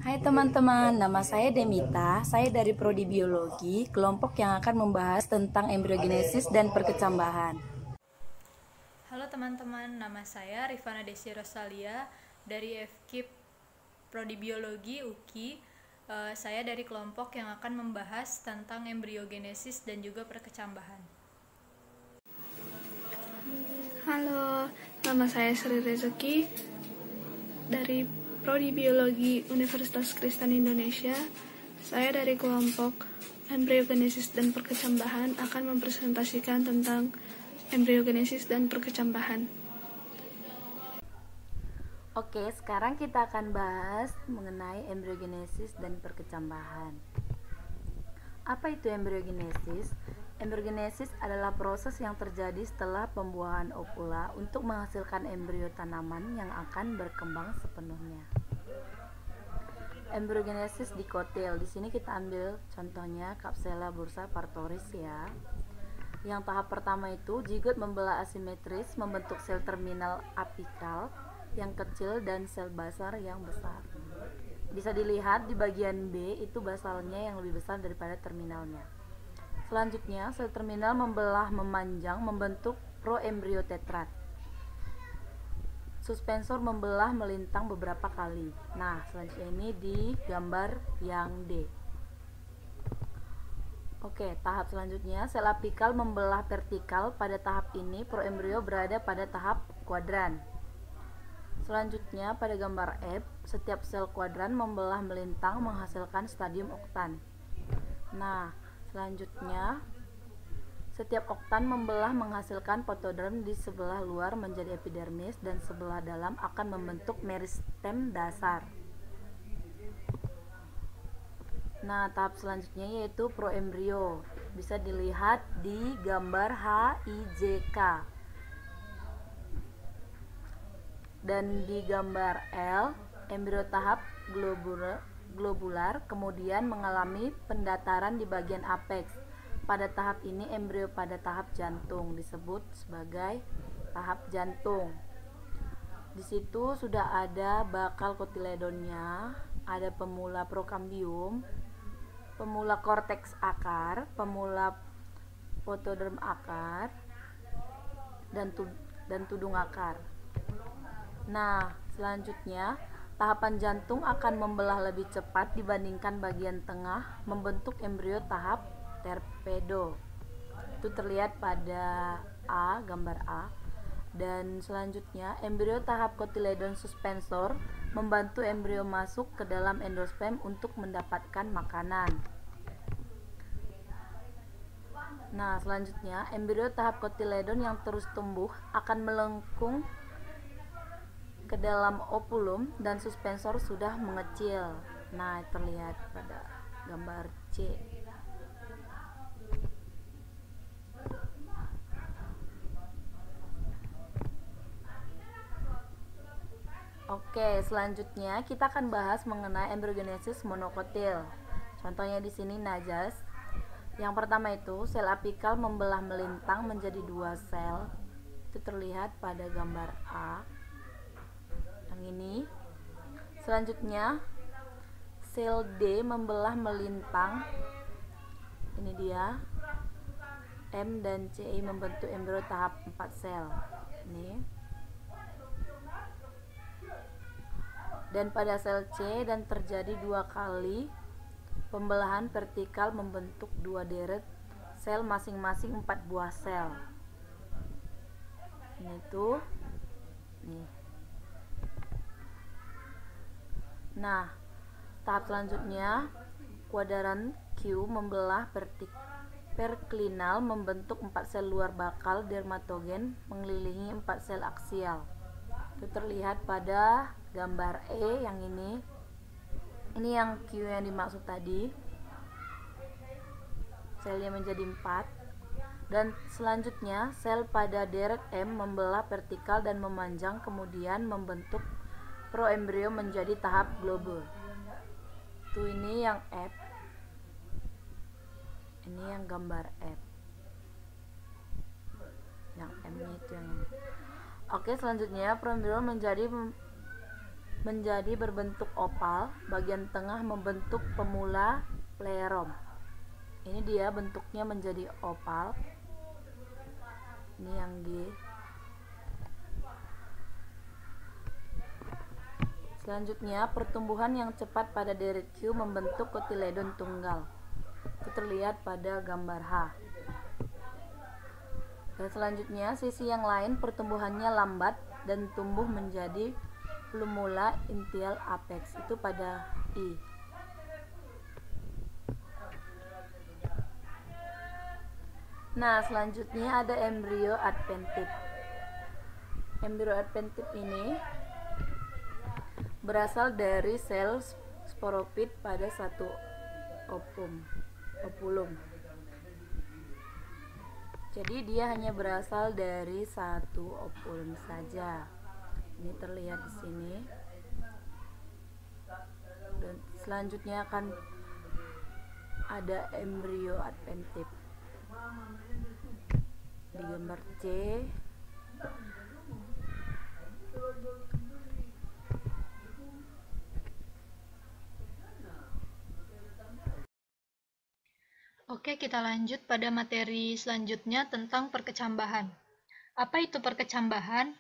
Hai teman-teman, nama saya Demita. Saya dari Prodi Biologi, kelompok yang akan membahas tentang embriogenesis dan perkecambahan. Halo teman-teman, nama saya Rifana Desi Rosalia dari FKIP Prodi Biologi UKI. Saya dari kelompok yang akan membahas tentang embriogenesis dan juga perkecambahan. Halo, nama saya Sri Rezeki dari Prodi Biologi Universitas Kristen Indonesia. Saya dari kelompok embriogenesis dan perkecambahan akan mempresentasikan tentang embriogenesis dan perkecambahan. Oke, sekarang kita akan bahas mengenai embriogenesis dan perkecambahan. Apa itu embriogenesis? Embriogenesis adalah proses yang terjadi setelah pembuahan ovula untuk menghasilkan embrio tanaman yang akan berkembang sepenuhnya. Embriogenesis dikotil. Di sini kita ambil contohnya Kapsela bursa partoris ya. Yang tahap pertama itu zigot membelah asimetris membentuk sel terminal apikal yang kecil dan sel basal yang besar. Bisa dilihat di bagian B itu basalnya yang lebih besar daripada terminalnya. Selanjutnya, sel terminal membelah memanjang membentuk proembrio tetrat. Suspensor membelah melintang beberapa kali. Nah, selanjutnya ini di gambar yang D. Oke, tahap selanjutnya, sel apikal membelah vertikal. Pada tahap ini, proembrio berada pada tahap kuadran. Selanjutnya, pada gambar F, setiap sel kuadran membelah melintang menghasilkan stadium oktan. Nah, selanjutnya, setiap oktan membelah menghasilkan fotoderm di sebelah luar menjadi epidermis dan sebelah dalam akan membentuk meristem dasar. Nah, tahap selanjutnya yaitu proembrio. Bisa dilihat di gambar HIJK. Dan di gambar L, embrio tahap globular kemudian mengalami pendataran di bagian apeks. Pada tahap ini embrio pada tahap jantung disebut sebagai tahap jantung. Di situ sudah ada bakal kotiledonnya, ada pemula prokambium, pemula korteks akar, pemula fotoderm akar, dan tudung akar. Nah, selanjutnya tahapan jantung akan membelah lebih cepat dibandingkan bagian tengah membentuk embrio tahap torpedo. Itu terlihat pada A, gambar A. Dan selanjutnya embrio tahap kotiledon suspensor membantu embrio masuk ke dalam endosperm untuk mendapatkan makanan. Nah, selanjutnya embrio tahap kotiledon yang terus tumbuh akan melengkung ke dalam ovulum dan suspensor sudah mengecil. Nah, terlihat pada gambar C. Oke, selanjutnya kita akan bahas mengenai embriogenesis monokotil. Contohnya di sini najas. Yang pertama itu sel apikal membelah melintang menjadi dua sel. Itu terlihat pada gambar A. Yang ini. Selanjutnya sel D membelah melintang. Ini dia. M dan C membentuk embrio tahap 4 sel. Ini. Dan pada sel C dan terjadi dua kali pembelahan vertikal membentuk dua deret sel masing-masing 4 buah sel. Ini tuh. Nih. Nah, tahap selanjutnya kuadran Q membelah perklinal membentuk 4 sel luar bakal dermatogen mengelilingi 4 sel aksial. Itu terlihat pada gambar E yang ini. Ini yang Q yang dimaksud tadi. Selnya menjadi 4. Dan selanjutnya sel pada deret M membelah vertikal dan memanjang kemudian membentuk proembrio menjadi tahap globul. Tuh ini yang F. Ini yang gambar F. Yang M itu yang ini. Oke, selanjutnya proembrio menjadi menjadi berbentuk opal, bagian tengah membentuk pemula plerom. Ini dia bentuknya menjadi opal. Ini yang G. Selanjutnya, pertumbuhan yang cepat pada deret Q membentuk kotiledon tunggal. Itu terlihat pada gambar H. Dan selanjutnya, sisi yang lain pertumbuhannya lambat dan tumbuh menjadi plumula intial apex. Itu pada I. Nah, selanjutnya ada embrio adventif. Embrio adventif ini berasal dari sel sporopit pada satu opulum. Jadi dia hanya berasal dari satu opulum saja. Ini terlihat di sini. Dan selanjutnya akan ada embrio adventif di gambar C. Oke, kita lanjut pada materi selanjutnya tentang perkecambahan. Apa itu perkecambahan?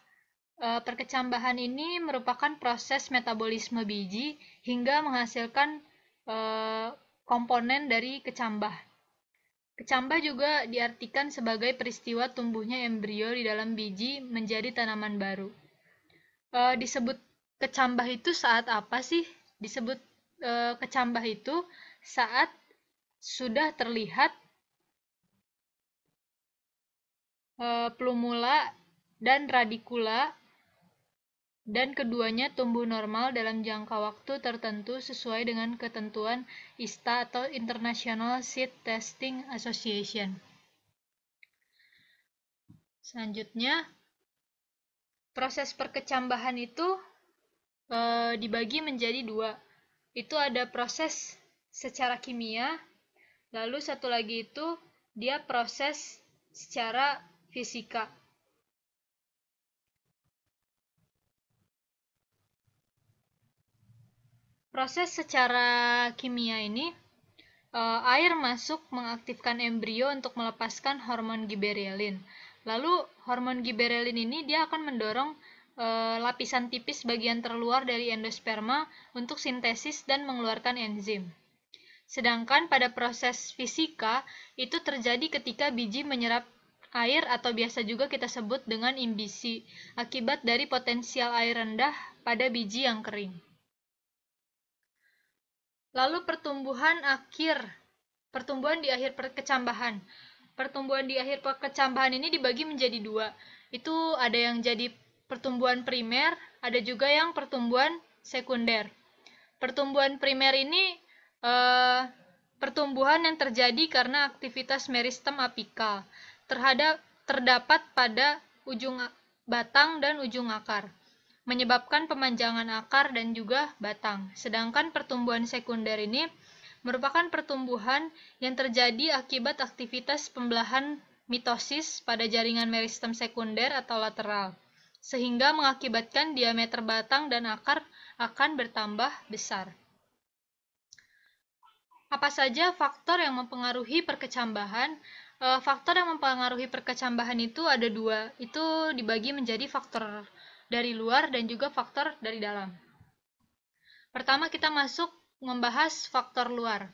Perkecambahan ini merupakan proses metabolisme biji hingga menghasilkan komponen dari kecambah. Kecambah juga diartikan sebagai peristiwa tumbuhnya embrio di dalam biji menjadi tanaman baru. Disebut kecambah itu saat apa sih? Disebut kecambah itu saat sudah terlihat plumula dan radikula dan keduanya tumbuh normal dalam jangka waktu tertentu sesuai dengan ketentuan ISTA atau International Seed Testing Association. Selanjutnya, proses perkecambahan itu dibagi menjadi dua. Itu ada proses secara kimia, lalu satu lagi itu dia proses secara fisika. Proses secara kimia ini, air masuk mengaktifkan embrio untuk melepaskan hormon giberellin. Lalu hormon giberellin ini dia akan mendorong lapisan tipis bagian terluar dari endosperma untuk sintesis dan mengeluarkan enzim. Sedangkan pada proses fisika itu terjadi ketika biji menyerap air atau biasa juga kita sebut dengan imbisi akibat dari potensial air rendah pada biji yang kering. Lalu pertumbuhan di akhir perkecambahan. Pertumbuhan di akhir perkecambahan ini dibagi menjadi dua. Itu ada yang jadi pertumbuhan primer, ada juga yang pertumbuhan sekunder. Pertumbuhan primer ini pertumbuhan yang terjadi karena aktivitas meristem apikal terdapat pada ujung batang dan ujung akar, menyebabkan pemanjangan akar dan juga batang. Sedangkan pertumbuhan sekunder ini merupakan pertumbuhan yang terjadi akibat aktivitas pembelahan mitosis pada jaringan meristem sekunder atau lateral, sehingga mengakibatkan diameter batang dan akar akan bertambah besar. Apa saja faktor yang mempengaruhi perkecambahan? Faktor yang mempengaruhi perkecambahan itu ada dua, itu dibagi menjadi faktor dari luar dan juga faktor dari dalam. Pertama kita masuk membahas faktor luar.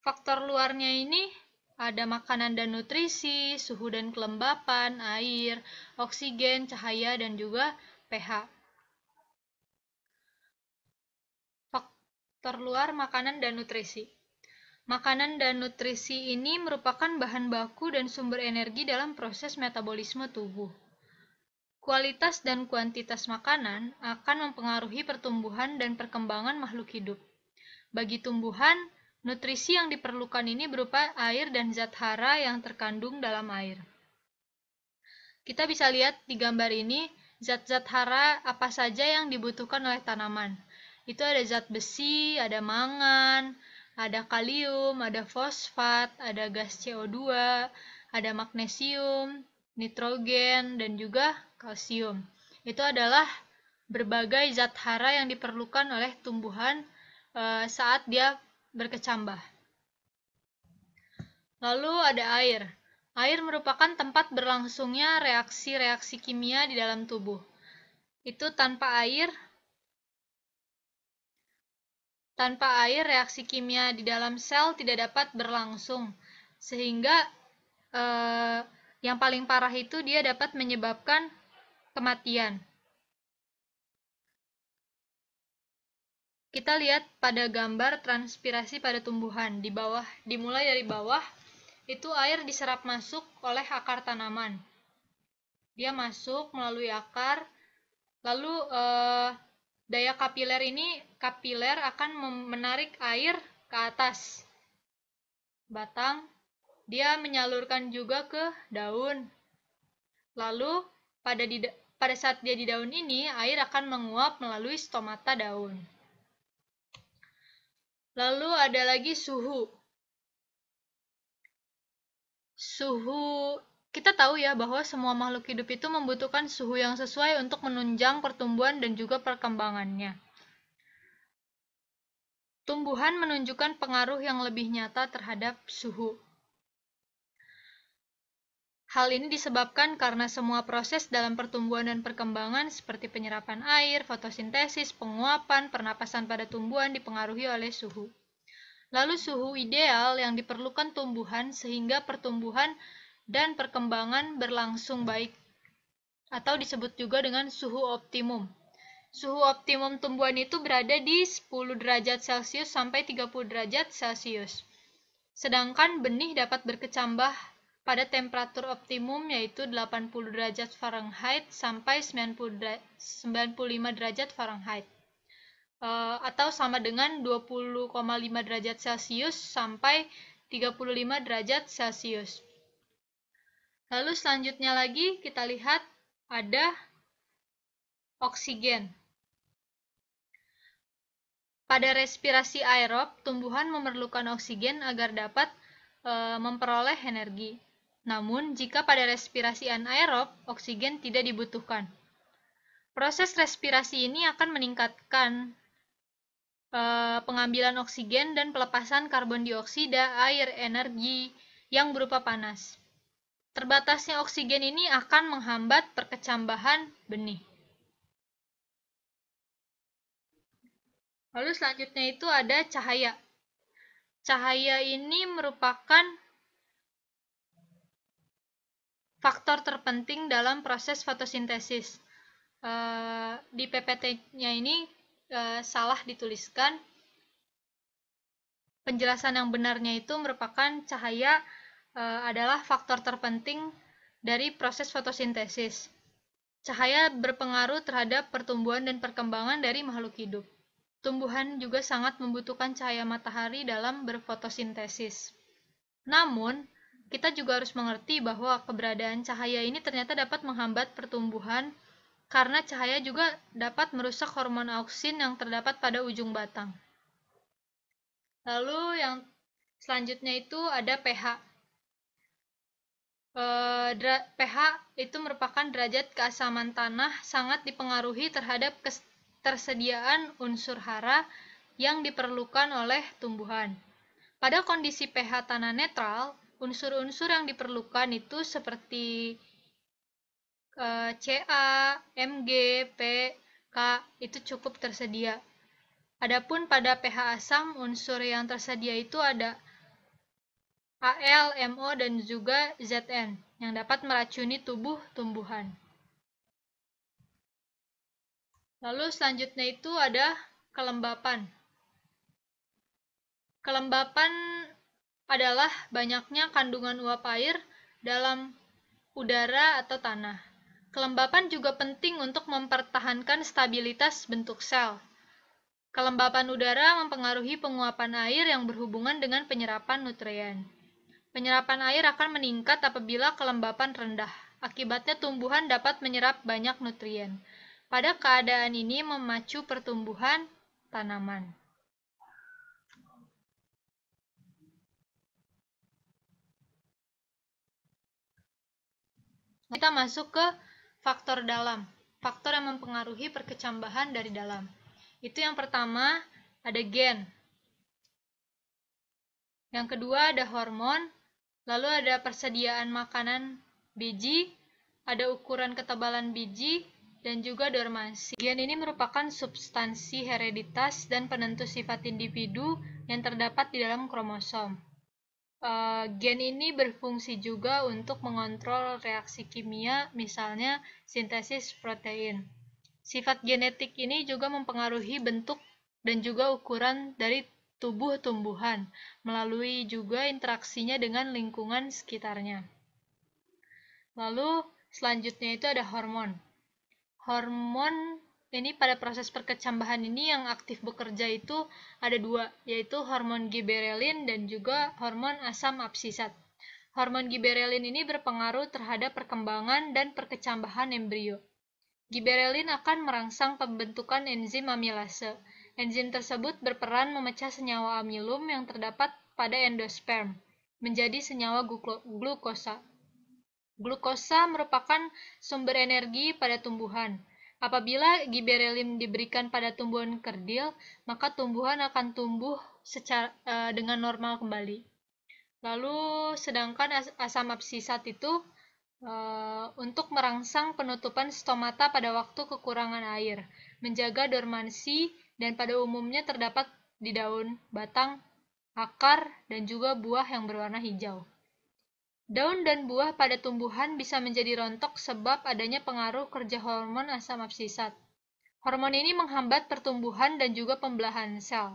Faktor luarnya ini ada makanan dan nutrisi, suhu dan kelembapan, air, oksigen, cahaya, dan juga pH. Faktor luar makanan dan nutrisi. Makanan dan nutrisi ini merupakan bahan baku dan sumber energi dalam proses metabolisme tubuh. Kualitas dan kuantitas makanan akan mempengaruhi pertumbuhan dan perkembangan makhluk hidup. Bagi tumbuhan, nutrisi yang diperlukan ini berupa air dan zat hara yang terkandung dalam air. Kita bisa lihat di gambar ini, zat-zat hara apa saja yang dibutuhkan oleh tanaman. Itu ada zat besi, ada mangan, ada kalium, ada fosfat, ada gas CO2, ada magnesium, nitrogen, dan juga kalsium. Itu adalah berbagai zat hara yang diperlukan oleh tumbuhan saat dia berkecambah. Lalu ada air. Air merupakan tempat berlangsungnya reaksi-reaksi kimia di dalam tubuh. Itu tanpa air reaksi kimia di dalam sel tidak dapat berlangsung. Sehingga yang paling parah itu dia dapat menyebabkan kematian. Kita lihat pada gambar transpirasi pada tumbuhan. Dimulai dari bawah, itu air diserap masuk oleh akar tanaman. Dia masuk melalui akar, lalu daya kapiler akan menarik air ke atas batang. Dia menyalurkan juga ke daun. Lalu pada saat dia di daun ini, air akan menguap melalui stomata daun. Lalu ada lagi suhu. Kita tahu ya bahwa semua makhluk hidup itu membutuhkan suhu yang sesuai untuk menunjang pertumbuhan dan juga perkembangannya. Tumbuhan menunjukkan pengaruh yang lebih nyata terhadap suhu. Hal ini disebabkan karena semua proses dalam pertumbuhan dan perkembangan seperti penyerapan air, fotosintesis, penguapan, pernapasan pada tumbuhan dipengaruhi oleh suhu. Lalu suhu ideal yang diperlukan tumbuhan sehingga pertumbuhan dan perkembangan berlangsung baik, atau disebut juga dengan suhu optimum. Suhu optimum tumbuhan itu berada di 10 derajat Celcius sampai 30 derajat Celcius. Sedangkan benih dapat berkecambah pada temperatur optimum yaitu 80 derajat Fahrenheit sampai 95 derajat Fahrenheit. Atau sama dengan 20,5 derajat Celcius sampai 35 derajat Celcius. Lalu selanjutnya lagi kita lihat ada oksigen. Pada respirasi aerob, tumbuhan memerlukan oksigen agar dapat memperoleh energi. Namun, jika pada respirasi anaerob, oksigen tidak dibutuhkan. Proses respirasi ini akan meningkatkan pengambilan oksigen dan pelepasan karbon dioksida, air, energi yang berupa panas. Terbatasnya oksigen ini akan menghambat perkecambahan benih. Lalu selanjutnya itu ada cahaya. Cahaya ini merupakan faktor terpenting dalam proses fotosintesis. Di PPT-nya ini salah dituliskan. Penjelasan yang benarnya itu merupakan cahaya adalah faktor terpenting dari proses fotosintesis. Cahaya berpengaruh terhadap pertumbuhan dan perkembangan dari makhluk hidup. Tumbuhan juga sangat membutuhkan cahaya matahari dalam berfotosintesis. Namun, kita juga harus mengerti bahwa keberadaan cahaya ini ternyata dapat menghambat pertumbuhan karena cahaya juga dapat merusak hormon auksin yang terdapat pada ujung batang. Lalu yang selanjutnya itu ada pH. pH itu merupakan derajat keasaman tanah, sangat dipengaruhi terhadap ketersediaan unsur hara yang diperlukan oleh tumbuhan. Pada kondisi pH tanah netral, unsur-unsur yang diperlukan itu seperti Ca, Mg, P, K itu cukup tersedia. Adapun pada pH asam, unsur yang tersedia itu ada Al, MO, dan juga Zn yang dapat meracuni tubuh tumbuhan. Lalu selanjutnya itu ada kelembapan. Kelembapan adalah banyaknya kandungan uap air dalam udara atau tanah. Kelembapan juga penting untuk mempertahankan stabilitas bentuk sel. Kelembapan udara mempengaruhi penguapan air yang berhubungan dengan penyerapan nutrien. Penyerapan air akan meningkat apabila kelembapan rendah. Akibatnya tumbuhan dapat menyerap banyak nutrien. Pada keadaan ini memacu pertumbuhan tanaman. Kita masuk ke faktor dalam. faktor yang mempengaruhi perkecambahan dari dalam. Itu yang pertama, ada gen. Yang kedua ada hormon, lalu ada persediaan makanan biji, ada ukuran ketebalan biji, dan juga dormansi. Gen ini merupakan substansi hereditas dan penentu sifat individu yang terdapat di dalam kromosom. Gen ini berfungsi juga untuk mengontrol reaksi kimia, misalnya sintesis protein. Sifat genetik ini juga mempengaruhi bentuk dan juga ukuran dari tubuh tumbuhan, melalui juga interaksinya dengan lingkungan sekitarnya. Lalu, selanjutnya itu ada hormon. Hormon ini pada proses perkecambahan ini yang aktif bekerja itu ada dua, yaitu hormon giberelin dan juga hormon asam absisat. Hormon giberelin ini berpengaruh terhadap perkembangan dan perkecambahan embrio. Giberelin akan merangsang pembentukan enzim amilase. Enzim tersebut berperan memecah senyawa amilum yang terdapat pada endosperm menjadi senyawa glukosa. Glukosa merupakan sumber energi pada tumbuhan. Apabila giberelin diberikan pada tumbuhan kerdil, maka tumbuhan akan tumbuh dengan normal kembali. Lalu, sedangkan asam absisat itu untuk merangsang penutupan stomata pada waktu kekurangan air, menjaga dormansi, dan pada umumnya terdapat di daun, batang, akar, dan juga buah yang berwarna hijau. Daun dan buah pada tumbuhan bisa menjadi rontok sebab adanya pengaruh kerja hormon asam absisat. Hormon ini menghambat pertumbuhan dan juga pembelahan sel.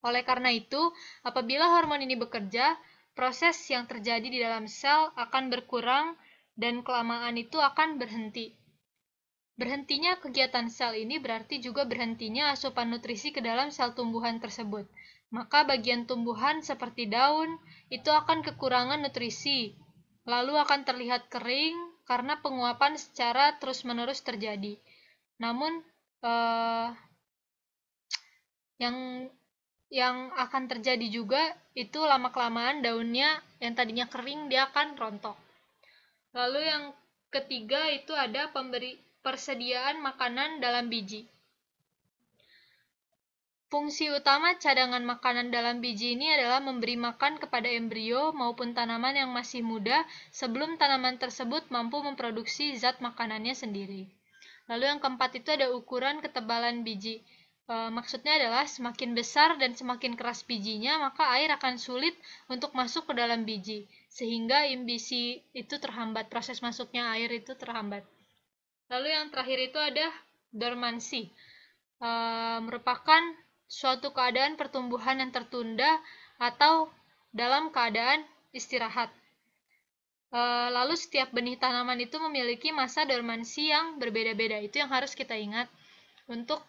Oleh karena itu, apabila hormon ini bekerja, proses yang terjadi di dalam sel akan berkurang dan kelamaan itu akan berhenti. Berhentinya kegiatan sel ini berarti juga berhentinya asupan nutrisi ke dalam sel tumbuhan tersebut. Maka bagian tumbuhan seperti daun itu akan kekurangan nutrisi, lalu akan terlihat kering karena penguapan secara terus-menerus terjadi. Namun, yang akan terjadi juga itu lama-kelamaan daunnya yang tadinya kering dia akan rontok. Lalu yang ketiga itu ada persediaan makanan dalam biji. Fungsi utama cadangan makanan dalam biji ini adalah memberi makan kepada embrio maupun tanaman yang masih muda sebelum tanaman tersebut mampu memproduksi zat makanannya sendiri. Lalu yang keempat itu ada ukuran ketebalan biji. Maksudnya adalah semakin besar dan semakin keras bijinya, maka air akan sulit untuk masuk ke dalam biji, sehingga imbisi itu terhambat, proses masuknya air itu terhambat. Lalu yang terakhir itu ada dormansi, merupakan suatu keadaan pertumbuhan yang tertunda atau dalam keadaan istirahat. Lalu setiap benih tanaman itu memiliki masa dormansi yang berbeda-beda. Itu yang harus kita ingat. Untuk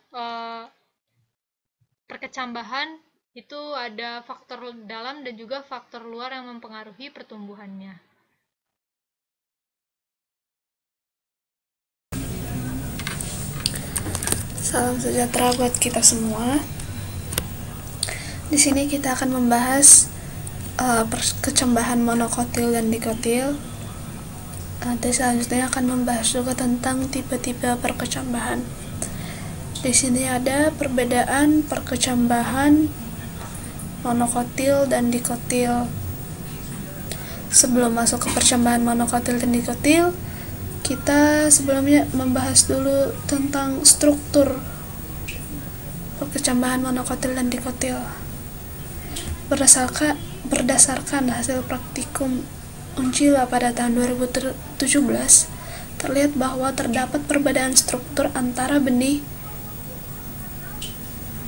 perkecambahan itu ada faktor dalam dan juga faktor luar yang mempengaruhi pertumbuhannya. Salam sejahtera buat kita semua. Di sini kita akan membahas perkecambahan monokotil dan dikotil. Nanti selanjutnya akan membahas juga tentang tipe-tipe perkecambahan. Di sini ada perbedaan perkecambahan monokotil dan dikotil. Sebelum masuk ke percambahan monokotil dan dikotil, kita sebelumnya membahas dulu tentang struktur perkecambahan monokotil dan dikotil. Berdasarkan hasil praktikum Uncila pada tahun 2017, terlihat bahwa terdapat perbedaan struktur antara benih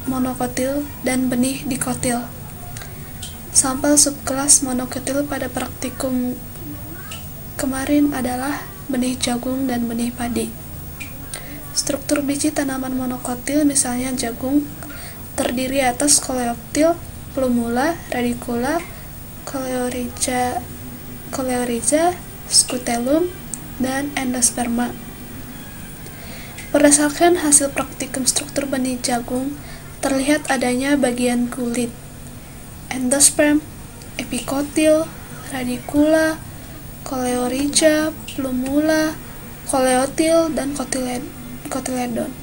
monokotil dan benih dikotil. Sampel subkelas monokotil pada praktikum kemarin adalah benih jagung dan benih padi. Struktur biji tanaman monokotil misalnya jagung terdiri atas koleoptil, plumula, radicula, coleoriza, scutellum, dan endosperma. Berdasarkan hasil praktikum struktur benih jagung, terlihat adanya bagian kulit, endosperm, epikotil, radicula, coleoriza, plumula, koleotil, dan kotiledon.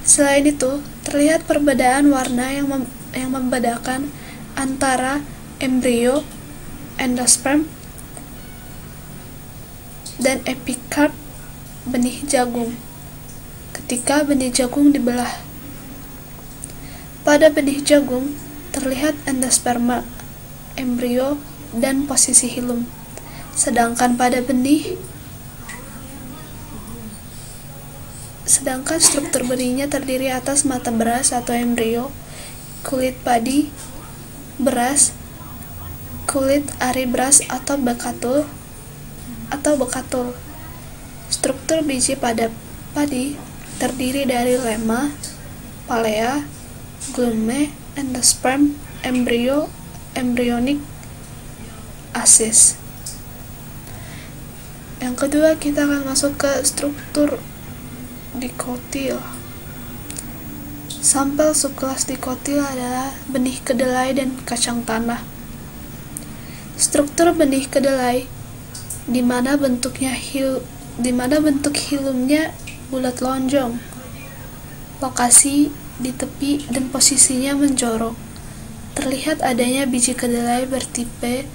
Selain itu, terlihat perbedaan warna yang membedakan antara embrio, endosperm, dan epikarp benih jagung ketika benih jagung dibelah. Pada benih jagung terlihat endosperma, embrio, dan posisi hilum. Sedangkan struktur benihnya terdiri atas mata beras atau embrio, kulit padi beras, kulit ari beras atau bekatul. Struktur biji pada padi terdiri dari lemma, palea, glume, endosperm, embrio, embryonic asis. Yang kedua, kita akan masuk ke struktur dikotil. Sampel subkelas dikotil adalah benih kedelai dan kacang tanah. Struktur benih kedelai di mana bentuk hilumnya bulat lonjong, lokasi di tepi dan posisinya menjorok. Terlihat adanya biji kedelai bertipe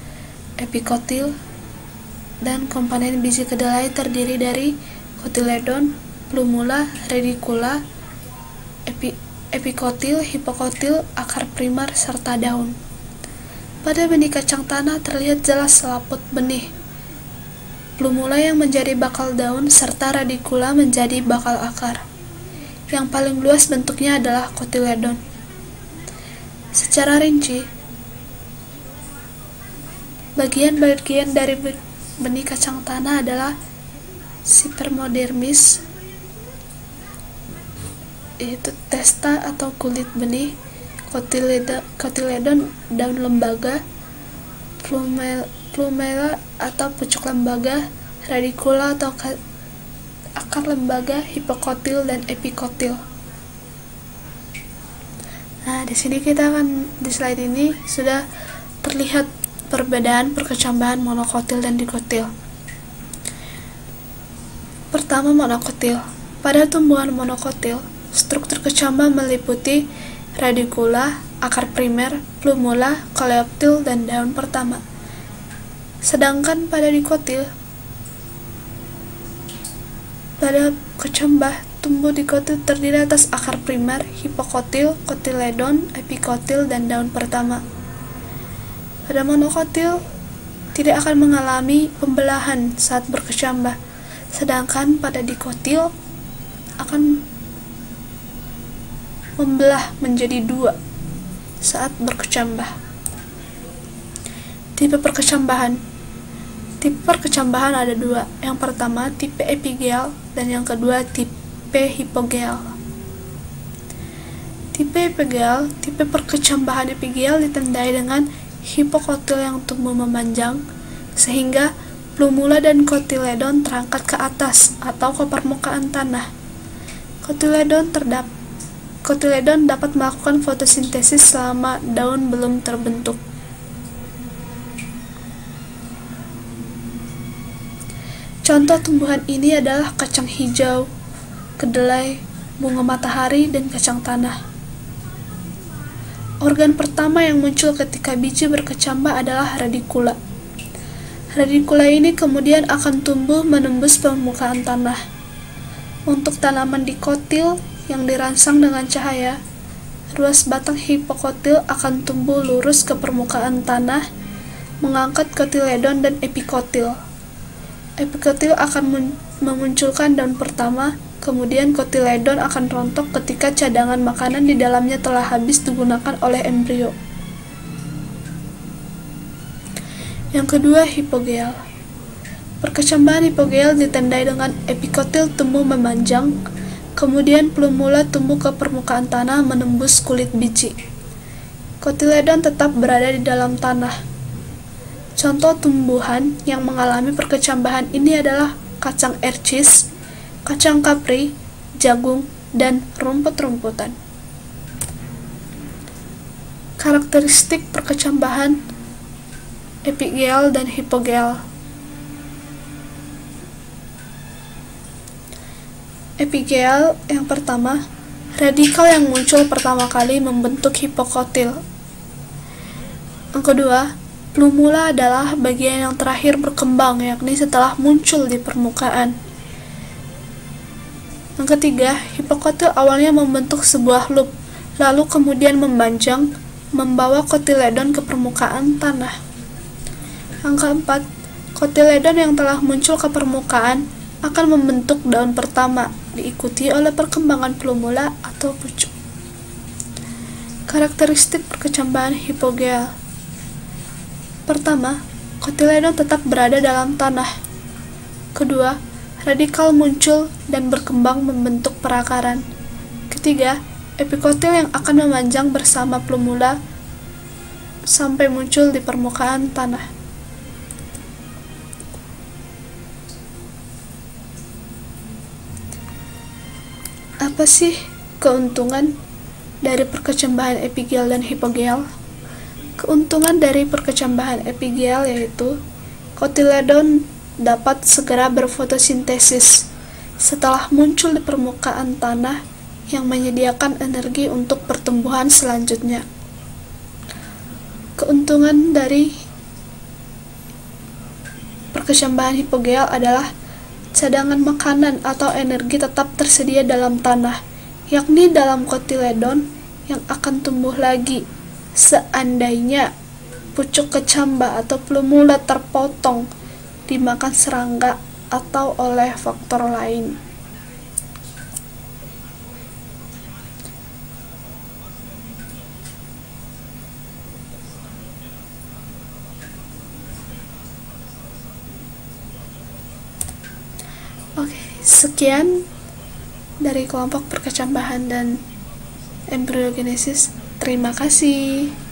epikotil, dan komponen biji kedelai terdiri dari kotiledon, plumula, radicula, epikotil, hipokotil, akar primer, serta daun. Pada benih kacang tanah terlihat jelas selaput benih, plumula yang menjadi bakal daun, serta radicula menjadi bakal akar. Yang paling luas bentuknya adalah kotiledon. Secara rinci, bagian-bagian dari benih kacang tanah adalah spermodermis, yaitu testa atau kulit benih, kotiledon daun lembaga, plumella atau pucuk lembaga, radicula atau akar lembaga, hipokotil, dan epikotil. Nah, di slide ini sudah terlihat perbedaan perkecambahan monokotil dan dikotil. Pertama, monokotil. Pada tumbuhan monokotil, struktur kecambah meliputi radicula, akar primer, plumula, koleoptil, dan daun pertama. Sedangkan pada dikotil, pada kecambah, tumbuh dikotil terdiri atas akar primer, hipokotil, kotiledon, epikotil, dan daun pertama. Pada monokotil, tidak akan mengalami pembelahan saat berkecambah, sedangkan pada dikotil akan membelah menjadi dua saat berkecambah. Tipe perkecambahan ada dua. Yang pertama, tipe epigel, dan yang kedua, tipe hipogel. Tipe perkecambahan epigel ditandai dengan hipokotil yang tumbuh memanjang, sehingga plumula dan kotiledon terangkat ke atas atau ke permukaan tanah. Kotiledon dapat melakukan fotosintesis selama daun belum terbentuk. Contoh tumbuhan ini adalah kacang hijau, kedelai, bunga matahari, dan kacang tanah. Organ pertama yang muncul ketika biji berkecambah adalah radicula. Radicula ini kemudian akan tumbuh menembus permukaan tanah. Untuk tanaman dikotil yang dirangsang dengan cahaya, ruas batang hipokotil akan tumbuh lurus ke permukaan tanah, mengangkat kotiledon dan epikotil. Epikotil akan memunculkan daun pertama, kemudian kotiledon akan rontok ketika cadangan makanan di dalamnya telah habis digunakan oleh embrio. Yang kedua, hipogel. Perkecambahan hipogel ditandai dengan epikotil tumbuh memanjang, kemudian plumula tumbuh ke permukaan tanah menembus kulit biji. Kotiledon tetap berada di dalam tanah. Contoh tumbuhan yang mengalami perkecambahan ini adalah kacang ercis, kacang kapri, jagung, dan rumput-rumputan. Karakteristik perkecambahan epigel dan hipogel. epigel yang pertama, radikal yang muncul pertama kali membentuk hipokotil. Yang kedua, plumula adalah bagian yang terakhir berkembang, yakni setelah muncul di permukaan. Yang ketiga, hipokotil awalnya membentuk sebuah loop, lalu kemudian memanjang, membawa kotiledon ke permukaan tanah. Yang keempat, kotiledon yang telah muncul ke permukaan akan membentuk daun pertama, diikuti oleh perkembangan plumula atau pucuk. Karakteristik perkecambahan hipogel. Pertama, kotiledon tetap berada dalam tanah. Kedua, radikal muncul dan berkembang membentuk perakaran. Ketiga, epikotil yang akan memanjang bersama plumula sampai muncul di permukaan tanah. Apa sih keuntungan dari perkecambahan epigel dan hipogel? Keuntungan dari perkecambahan epigel yaitu kotiledon dapat segera berfotosintesis setelah muncul di permukaan tanah yang menyediakan energi untuk pertumbuhan selanjutnya. Keuntungan dari perkecambahan hipogel adalah cadangan makanan atau energi tetap tersedia dalam tanah, yakni dalam kotiledon yang akan tumbuh lagi seandainya pucuk kecamba atau plumula terpotong dimakan serangga atau oleh faktor lain. Oke, sekian dari kelompok perkecambahan dan embryogenesis. Terima kasih.